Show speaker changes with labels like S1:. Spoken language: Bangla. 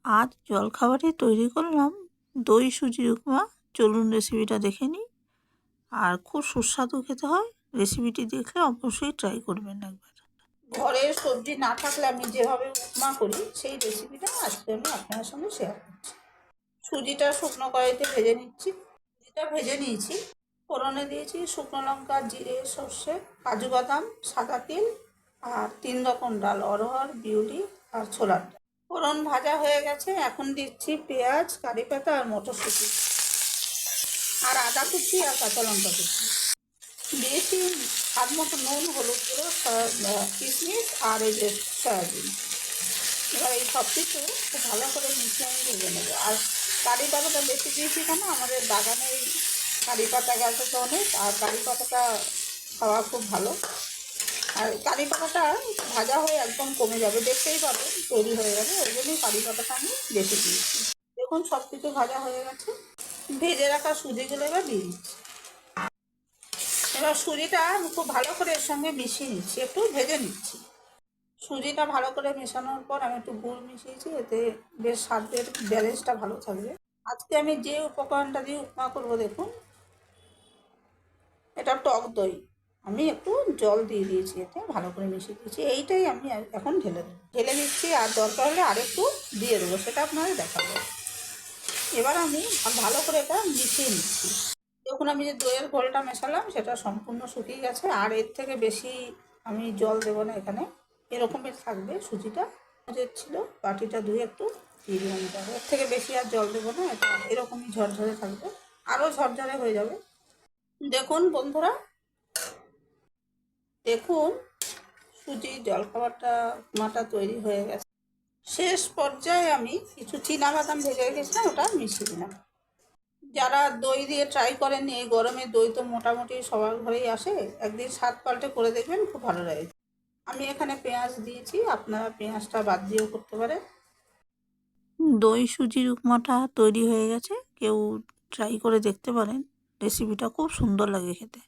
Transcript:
S1: আজ জলখাবারে তৈরি করলাম দই সুজির উপমা। চলুন রেসিপিটা দেখে নিই। আর খুব সুস্বাদু খেতে হয়। রেসিপিটি দেখলে অবশ্যই ট্রাই করবেন একবার।
S2: ঘরের সবজি না থাকলে আমি যেভাবে উপমা করি সেই রেসিপিটা আজকে আমি আপনার সঙ্গে শেয়ার করছি। সুজিটা শুকনো কড়াইতে ভেজে নিচ্ছি। সুজিটা ভেজে নিয়েছি। ফোড়নে দিয়েছি শুকনো লঙ্কা, জিরে, সর্ষে, কাজু বাদাম, সাদা তিল আর 3 রকম ডাল, অড়হর, বিউলি আর ছোলার ডাল। ফোড়ন ভাজা হয়ে গেছে। এখন দিচ্ছি পেঁয়াজ, কারি পাতা আর মটরশুঁটি আর আদা কুচি আর কাঁচা লঙ্কা কুচি। দিয়েছি স্বাদ মতো নুন, হলুদ গুঁড়ো, কিশমিশ আর এই যে সয়াবিন। এবার এই সব কিছু খুব ভালো করে মিশিয়ে আমি ভেজে নেবো। আর কারি পাতাটা বেশি দিয়েছি কেন, আমাদের বাগানে এই কারি পাতা গাছ তো অনেক, আর কারি পাতাটা খাওয়া খুব ভালো। আর কারি পাতাটা ভাজা হয়ে একদম কমে যাবে, দেখতেই পাবেন তৈরি হয়ে যাবে। ওই জন্যই কারি পাতাটা আমি বেশি দিয়েছি। দেখুন সব কিছু ভাজা হয়ে গেছে। ভেজে রাখা সুজিগুলো এবার দিয়ে দিচ্ছি। এবার সুজিটা খুব ভালো করে এর সঙ্গে মিশিয়ে নিচ্ছি, একটু ভেজে নিচ্ছি। সুজিটা ভালো করে মেশানোর পর আমি একটু গুড় মিশিয়েছি, এতে বেশ স্বাদের ব্যালেন্সটা ভালো থাকবে। আজকে আমি যে উপকরণটা দিয়ে উপমা করবো, দেখুন এটা টক দই। আমি একটু জল দিয়ে দিয়েছি, এতে ভালো করে মিশিয়ে দিয়েছি। এইটাই আমি এখন ঢেলে দিচ্ছি, আর দরকার হলে আরেকটু দিয়ে দেবো, সেটা আপনাদের দেখাবো। এবার আমি ভালো করে এটা মিশিয়ে নিচ্ছি। দেখুন আমি যে দইয়ের ঘোলটা মেশালাম সেটা সম্পূর্ণ শুকিয়ে গেছে, আর এর থেকে বেশি আমি জল দেবো না এখানে। এরকমই থাকবে সুজিটা যে ছিল, বাটিটা ধুয়ে একটু দিয়ে দিলাম। এর থেকে বেশি আর জল দেবো না, এটা এরকমই ঝরঝরে থাকবে, আরও ঝরঝরে হয়ে যাবে। দেখুন বন্ধুরা, দেখুন সুজির জলখাবারটা উপমাটা তৈরি হয়ে গেছে। শেষ পর্যায়ে আমি কিছু চীনাবাদাম ভেজে রেখেছিলাম, ওটা মিশিয়ে দিলাম। যারা দই দিয়ে ট্রাই করেননি, এই গরমে দই তো মোটামুটি সবার ঘরেই আসে, একদিন স্বাদ পাল্টে করে দেখবেন, খুব ভালো লাগে। আমি এখানে পেঁয়াজ দিয়েছি, আপনারা পেঁয়াজটা বাদ দিয়েও করতে পারেন।
S1: দই সুজির উপমাটা তৈরি হয়ে গেছে, কেউ ট্রাই করে দেখতে পারেন। রেসিপিটা খুব সুন্দর লাগে খেতে।